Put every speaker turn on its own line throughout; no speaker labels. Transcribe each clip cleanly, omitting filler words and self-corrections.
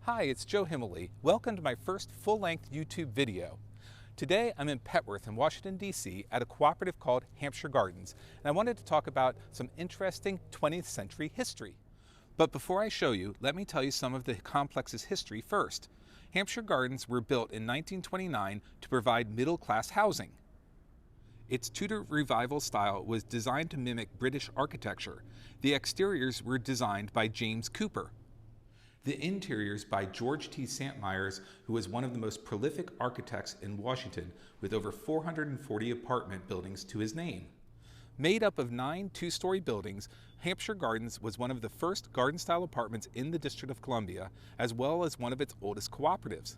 Hi, it's Joe Himmelly. Welcome to my first full-length YouTube video. Today I'm in Petworth in Washington, D.C. at a cooperative called Hampshire Gardens, and I wanted to talk about some interesting 20th century history. But before I show you, let me tell you some of the complex's history first. Hampshire Gardens were built in 1929 to provide middle-class housing. Its Tudor Revival style was designed to mimic British architecture. The exteriors were designed by James Cooper. The interiors by George T. Santmeyers, who was one of the most prolific architects in Washington, with over 440 apartment buildings to his name. Made up of 9 two-story buildings, Hampshire Gardens was one of the first garden-style apartments in the District of Columbia, as well as one of its oldest cooperatives.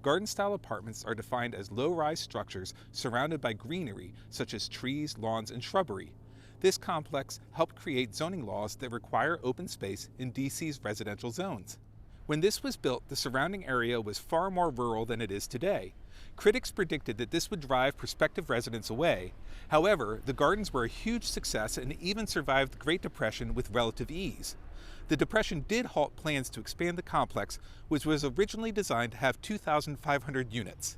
Garden-style apartments are defined as low-rise structures surrounded by greenery, such as trees, lawns, and shrubbery. This complex helped create zoning laws that require open space in DC's residential zones. When this was built, the surrounding area was far more rural than it is today. Critics predicted that this would drive prospective residents away. However, the gardens were a huge success and even survived the Great Depression with relative ease. The Depression did halt plans to expand the complex, which was originally designed to have 2,500 units.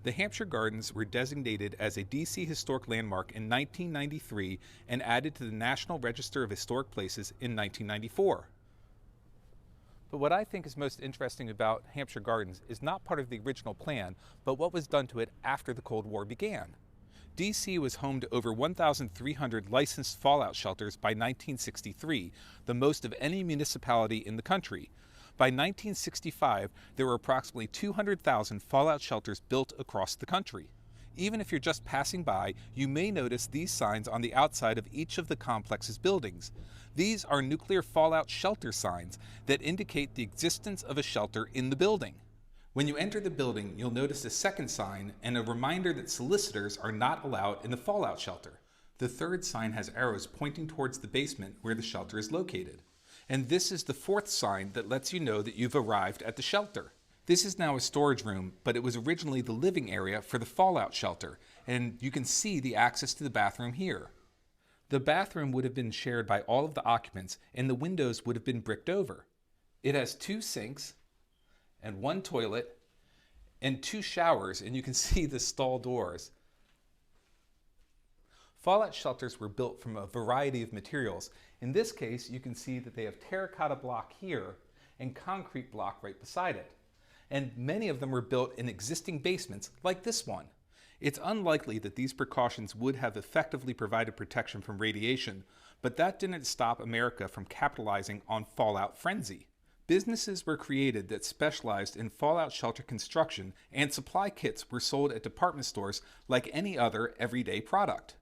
The Hampshire Gardens were designated as a DC Historic Landmark in 1993 and added to the National Register of Historic Places in 1994. But what I think is most interesting about Hampshire Gardens is not part of the original plan, but what was done to it after the Cold War began. DC was home to over 1,300 licensed fallout shelters by 1963, the most of any municipality in the country. By 1965, there were approximately 200,000 fallout shelters built across the country. Even if you're just passing by, you may notice these signs on the outside of each of the complex's buildings. These are nuclear fallout shelter signs that indicate the existence of a shelter in the building. When you enter the building, you'll notice a second sign and a reminder that solicitors are not allowed in the fallout shelter. The third sign has arrows pointing towards the basement where the shelter is located. And this is the fourth sign that lets you know that you've arrived at the shelter. This is now a storage room, but it was originally the living area for the fallout shelter, and you can see the access to the bathroom here. The bathroom would have been shared by all of the occupants, and the windows would have been bricked over. It has 2 sinks, and 1 toilet, and 2 showers, and you can see the stall doors. Fallout shelters were built from a variety of materials. In this case, you can see that they have terracotta block here and concrete block right beside it. And many of them were built in existing basements like this one. It's unlikely that these precautions would have effectively provided protection from radiation, but that didn't stop America from capitalizing on fallout frenzy. Businesses were created that specialized in fallout shelter construction, and supply kits were sold at department stores like any other everyday product.